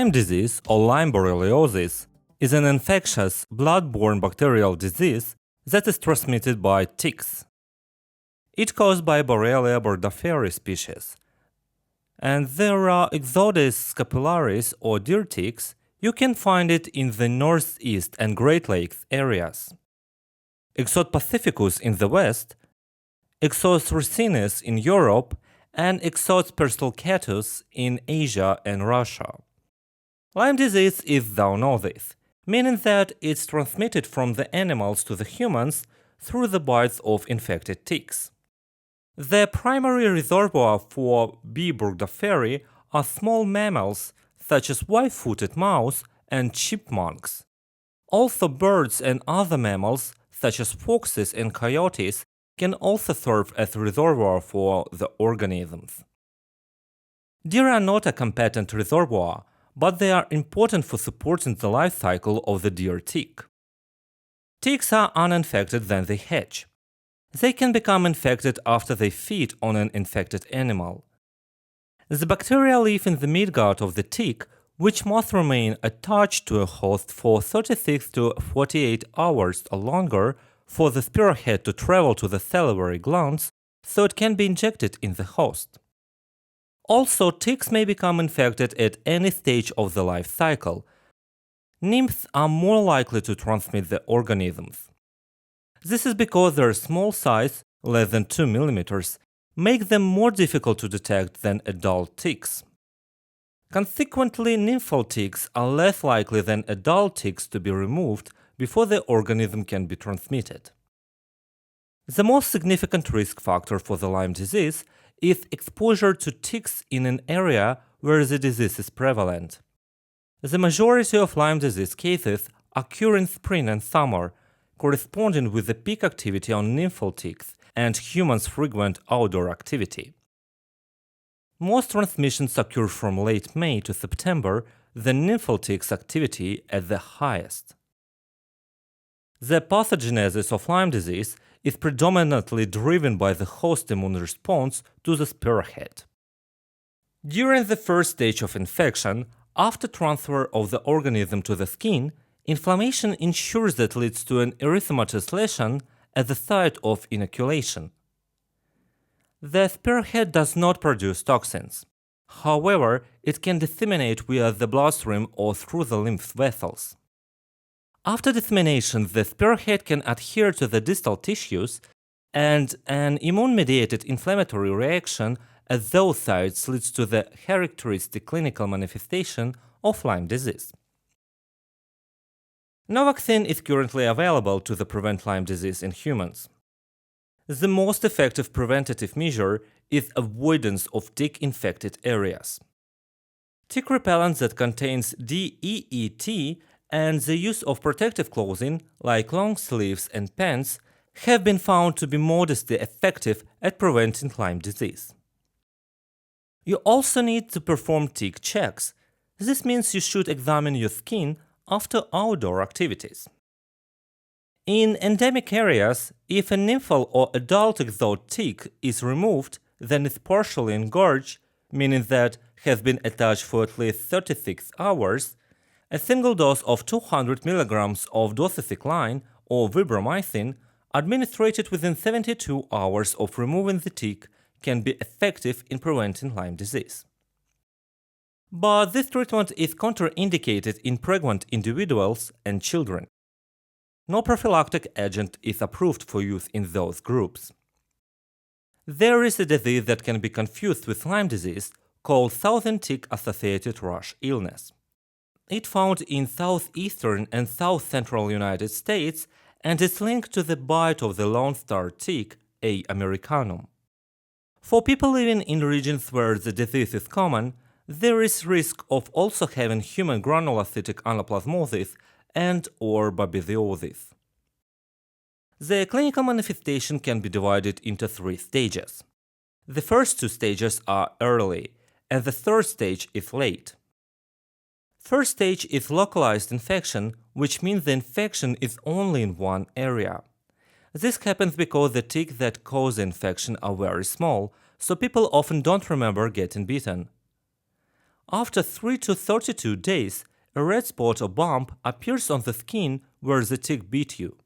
Lyme disease, or Lyme borreliosis, is an infectious, blood-borne bacterial disease that is transmitted by ticks. It's caused by Borrelia burgdorferi species. And there are Ixodes scapularis, or deer ticks. You can find it in the northeast and Great Lakes areas. Ixodes pacificus in the west, Ixodes ricinus in Europe, and Ixodes persilicatus in Asia and Russia. Lyme disease is zoonosis, meaning that it's transmitted from the animals to the humans through the bites of infected ticks. The primary reservoir for B. burgdorferi are small mammals such as white-footed mouse and chipmunks. Also, birds and other mammals such as foxes and coyotes can also serve as a reservoir for the organisms. Deer are not a competent reservoir, but they are important for supporting the life cycle of the deer tick. Ticks are uninfected when they hatch. They can become infected after they feed on an infected animal. The bacteria live in the midgut of the tick, which must remain attached to a host for 36 to 48 hours or longer for the spearhead to travel to the salivary glands so it can be injected in the host. Also, ticks may become infected at any stage of the life cycle. Nymphs are more likely to transmit the organisms. This is because their small size, less than 2 mm, make them more difficult to detect than adult ticks. Consequently, nymphal ticks are less likely than adult ticks to be removed before the organism can be transmitted. The most significant risk factor for the Lyme disease is exposure to ticks in an area where the disease is prevalent. The majority of Lyme disease cases occur in spring and summer, corresponding with the peak activity on nymphal ticks and humans' frequent outdoor activity. Most transmissions occur from late May to September, the nymphal ticks' activity at the highest. The pathogenesis of Lyme disease is predominantly driven by the host immune response to the spearhead. During the first stage of infection, after transfer of the organism to the skin, inflammation ensures that leads to an erythematous lesion at the site of inoculation. The spearhead does not produce toxins. However, it can disseminate via the bloodstream or through the lymph vessels. After dissemination, the spearhead can adhere to the distal tissues, and an immune-mediated inflammatory reaction at those sites leads to the characteristic clinical manifestation of Lyme disease. No vaccine is currently available to prevent Lyme disease in humans. The most effective preventative measure is avoidance of tick-infected areas. Tick repellent that contains DEET and the use of protective clothing, like long sleeves and pants, have been found to be modestly effective at preventing Lyme disease. You also need to perform tick checks. This means you should examine your skin after outdoor activities. In endemic areas, if a nymphal or adult ixode tick is removed, then it's partially engorged, meaning that has been attached for at least 36 hours, a single dose of 200 mg of doxycycline or vibromycin, administered within 72 hours of removing the tick, can be effective in preventing Lyme disease. But this treatment is contraindicated in pregnant individuals and children. No prophylactic agent is approved for use in those groups. There is a disease that can be confused with Lyme disease called Southern Tick-Associated Rash illness. It's found in southeastern and south-central United States and is linked to the bite of the Lone Star tick, A. americanum. For people living in regions where the disease is common, there is risk of also having human granulocytic anaplasmosis and/or babesiosis. The clinical manifestation can be divided into 3 stages. The first 2 stages are early, and the third stage is late. First stage is localized infection, which means the infection is only in one area. This happens because the ticks that cause the infection are very small, so people often don't remember getting bitten. After 3 to 32 days, a red spot or bump appears on the skin where the tick bit you.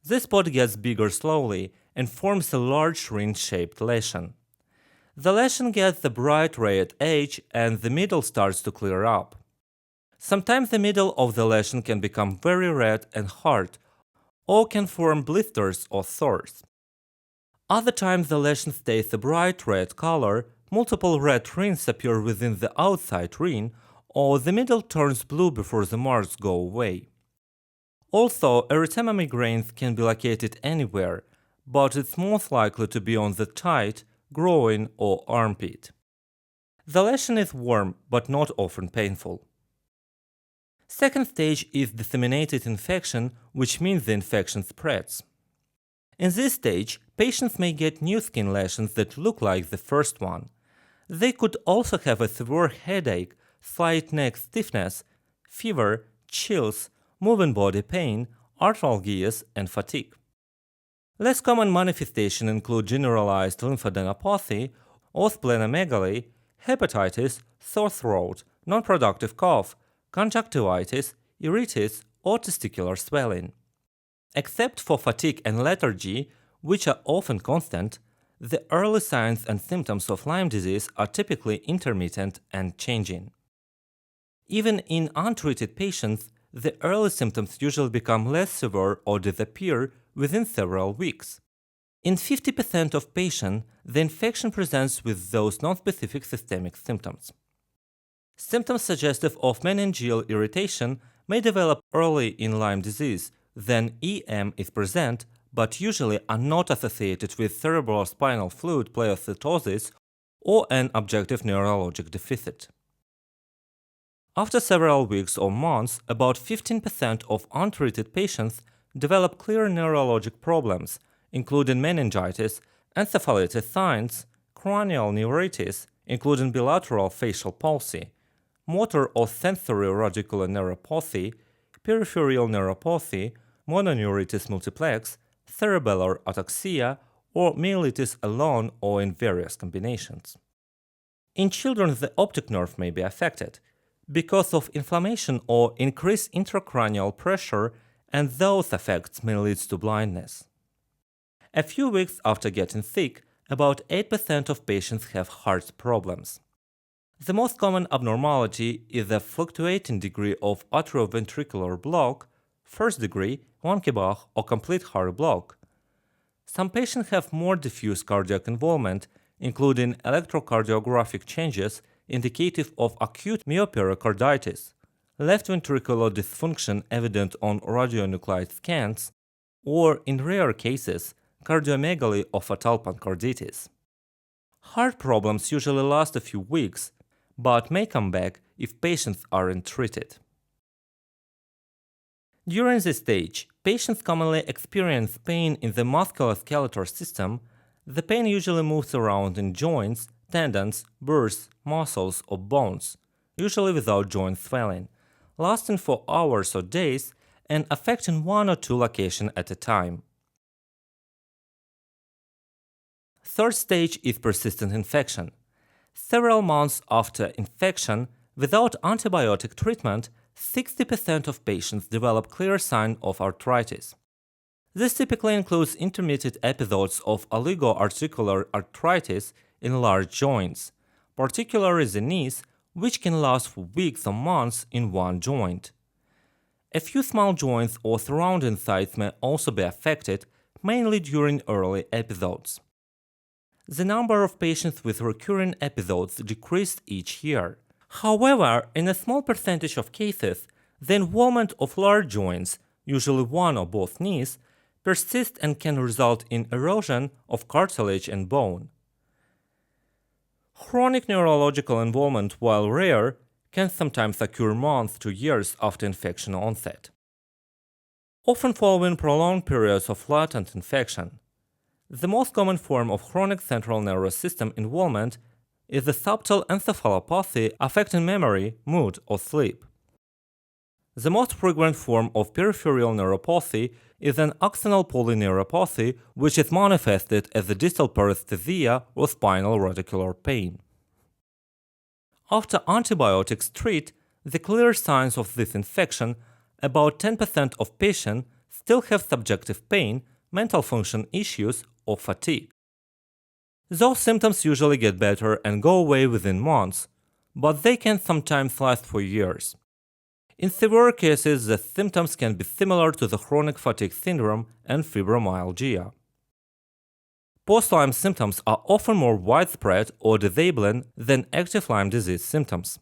This spot gets bigger slowly and forms a large ring-shaped lesion. The lesion gets the bright red edge and the middle starts to clear up. Sometimes the middle of the lesion can become very red and hard, or can form blisters or sores. Other times the lesion stays a bright red color, multiple red rings appear within the outside ring, or the middle turns blue before the marks go away. Also, erythema migraines can be located anywhere, but it's most likely to be on the thigh, groin, or armpit. The lesion is warm but not often painful. Second stage is disseminated infection, which means the infection spreads. In this stage, patients may get new skin lesions that look like the first one. They could also have a severe headache, slight neck stiffness, fever, chills, moving body pain, arthralgias, and fatigue. Less common manifestations include generalized lymphadenopathy, or splenomegaly, hepatitis, sore throat, non-productive cough, conjunctivitis, iritis, or testicular swelling. Except for fatigue and lethargy, which are often constant, the early signs and symptoms of Lyme disease are typically intermittent and changing. Even in untreated patients, the early symptoms usually become less severe or disappear within several weeks. In 50% of patients, the infection presents with those nonspecific systemic symptoms. Symptoms suggestive of meningeal irritation may develop early in Lyme disease, then EM is present, but usually are not associated with cerebrospinal fluid pleocytosis or an objective neurologic deficit. After several weeks or months, about 15% of untreated patients develop clear neurologic problems, including meningitis, encephalitis signs, cranial neuritis, including bilateral facial palsy, motor or sensory radicular neuropathy, peripheral neuropathy, mononeuritis multiplex, cerebellar ataxia, or myelitis alone or in various combinations. In children, the optic nerve may be affected because of inflammation or increased intracranial pressure, and those effects may lead to blindness. A few weeks after getting sick, about 8% of patients have heart problems. The most common abnormality is a fluctuating degree of atrioventricular block, first degree, Wonky-Bach, or complete heart block. Some patients have more diffuse cardiac involvement, including electrocardiographic changes indicative of acute myopericarditis, left ventricular dysfunction evident on radionuclide scans, or, in rare cases, cardiomegaly or fatal pancreatitis. Heart problems usually last a few weeks, but may come back if patients aren't treated. During this stage, patients commonly experience pain in the musculoskeletal system. The pain usually moves around in joints, tendons, burrs, muscles, or bones, usually without joint swelling, lasting for hours or days and affecting one or two locations at a time. Third stage is persistent infection. Several months after infection, without antibiotic treatment, 60% of patients develop clear signs of arthritis. This typically includes intermittent episodes of oligoarticular arthritis in large joints, particularly the knees, which can last for weeks or months in one joint. A few small joints or surrounding sites may also be affected, mainly during early episodes. The number of patients with recurring episodes decreased each year. However, in a small percentage of cases, the involvement of large joints, usually one or both knees, persists and can result in erosion of cartilage and bone. Chronic neurological involvement, while rare, can sometimes occur months to years after infection onset, often following prolonged periods of latent infection. The most common form of chronic central nervous system involvement is the subtle encephalopathy affecting memory, mood, or sleep. The most frequent form of peripheral neuropathy is an axonal polyneuropathy, which is manifested as a distal paresthesia or spinal radicular pain. after antibiotics treat the clear signs of this infection, about 10% of patients still have subjective pain, mental function issues, or fatigue. Those symptoms usually get better and go away within months, but they can sometimes last for years. In severe cases, the symptoms can be similar to the chronic fatigue syndrome and fibromyalgia. Post-Lyme symptoms are often more widespread or disabling than active Lyme disease symptoms.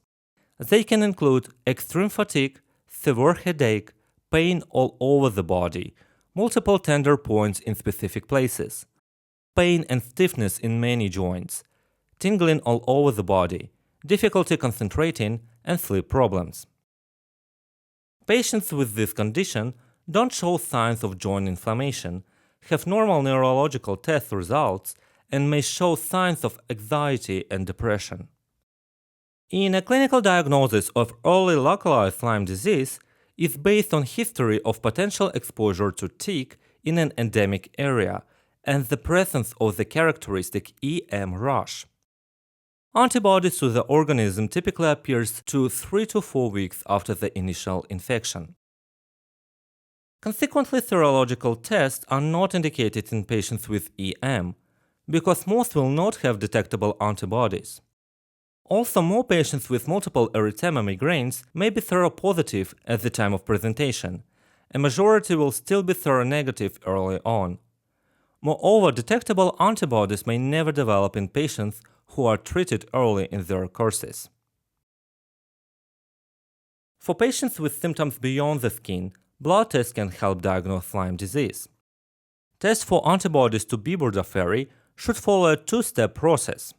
They can include extreme fatigue, severe headache, pain all over the body, multiple tender points in specific places, pain and stiffness in many joints, tingling all over the body, difficulty concentrating, and sleep problems. Patients with this condition don't show signs of joint inflammation, have normal neurological test results, and may show signs of anxiety and depression. In a clinical diagnosis of early localized Lyme disease is based on history of potential exposure to tick in an endemic area and the presence of the characteristic EM rash. Antibodies to the organism typically appears 3 to 4 weeks after the initial infection. Consequently, serological tests are not indicated in patients with EM because most will not have detectable antibodies. Also, more patients with multiple erythema migraines may be seropositive at the time of presentation. A majority will still be seronegative early on. Moreover, detectable antibodies may never develop in patients who are treated early in their courses. For patients with symptoms beyond the skin, blood tests can help diagnose Lyme disease. Tests for antibodies to B. burgdorferi should follow a two-step process.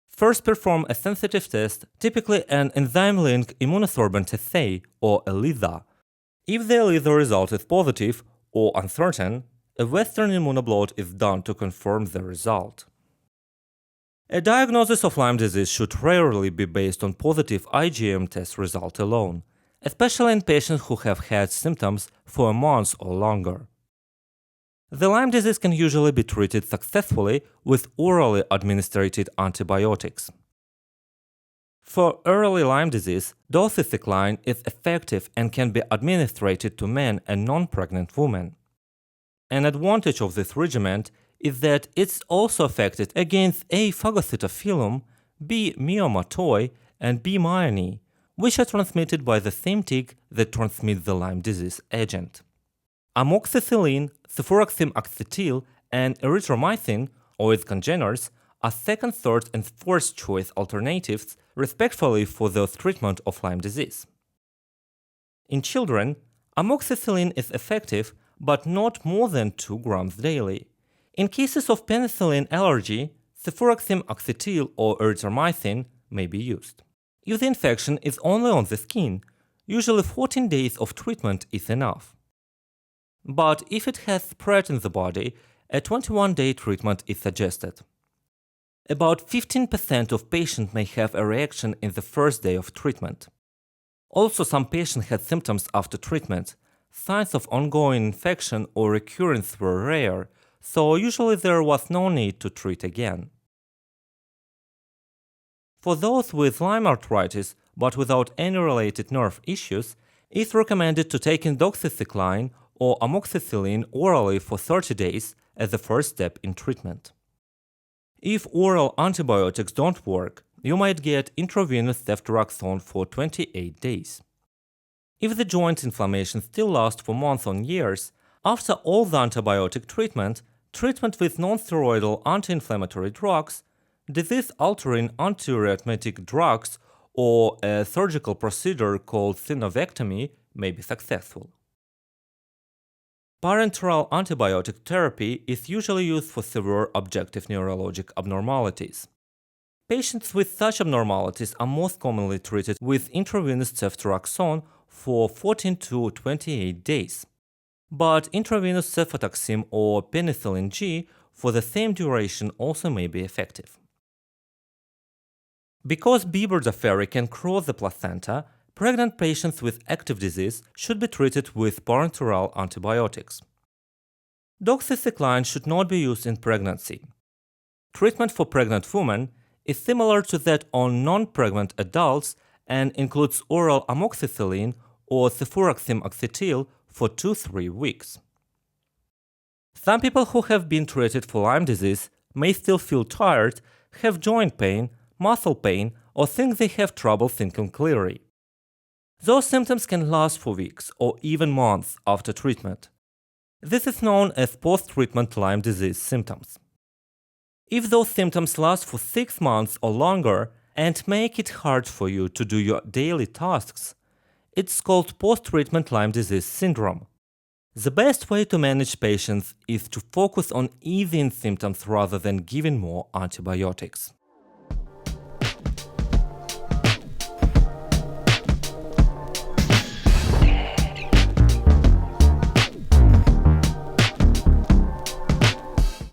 First, perform a sensitive test, typically an enzyme-linked immunosorbent assay, or ELISA. If the ELISA result is positive or uncertain, a Western immunoblot is done to confirm the result. A diagnosis of Lyme disease should rarely be based on positive IgM test result alone, especially in patients who have had symptoms for a month or longer. The Lyme disease can usually be treated successfully with orally administered antibiotics. For early Lyme disease, doxycycline is effective and can be administered to men and non-pregnant women. An advantage of this regimen is that it's also effective against A. phagocytophilum, B. myomatoi, and B. myini, which are transmitted by the same tick that transmits the Lyme disease agent. Amoxicillin, cefuroxime acetyl, and erythromycin, or its congeners, are second, third, and fourth choice alternatives, respectively, for the treatment of Lyme disease. In children, amoxicillin is effective, but not more than 2 grams daily. In cases of penicillin allergy, cefuroxime acetyl or erythromycin may be used. If the infection is only on the skin, usually 14 days of treatment is enough. But if it has spread in the body, a 21-day treatment is suggested. About 15% of patients may have a reaction in the first day of treatment. Also, some patients had symptoms after treatment. Signs of ongoing infection or recurrence were rare, so usually there was no need to treat again. For those with Lyme arthritis but without any related nerve issues, it's recommended to take doxycycline or amoxicillin orally for 30 days as the first step in treatment. If oral antibiotics don't work, you might get intravenous ceftriaxone for 28 days. If the joint inflammation still lasts for months or years, after all the antibiotic treatment with non-steroidal anti-inflammatory drugs, disease-altering antiarrhythmic drugs, or a surgical procedure called synovectomy may be successful. Parenteral antibiotic therapy is usually used for severe objective neurologic abnormalities. Patients with such abnormalities are most commonly treated with intravenous ceftriaxone for 14 to 28 days. But intravenous cefotaxime or penicillin G for the same duration also may be effective. Because B. burgdorferi can cross the placenta, pregnant patients with active disease should be treated with parenteral antibiotics. Doxycycline should not be used in pregnancy. Treatment for pregnant women is similar to that on non-pregnant adults and includes oral amoxicillin or cefuroxime acetyl for 2-3 weeks. Some people who have been treated for Lyme disease may still feel tired, have joint pain, muscle pain, or think they have trouble thinking clearly. Those symptoms can last for weeks or even months after treatment. This is known as post-treatment Lyme disease symptoms. If those symptoms last for 6 months or longer and make it hard for you to do your daily tasks, it's called post-treatment Lyme disease syndrome. The best way to manage patients is to focus on easing symptoms rather than giving more antibiotics.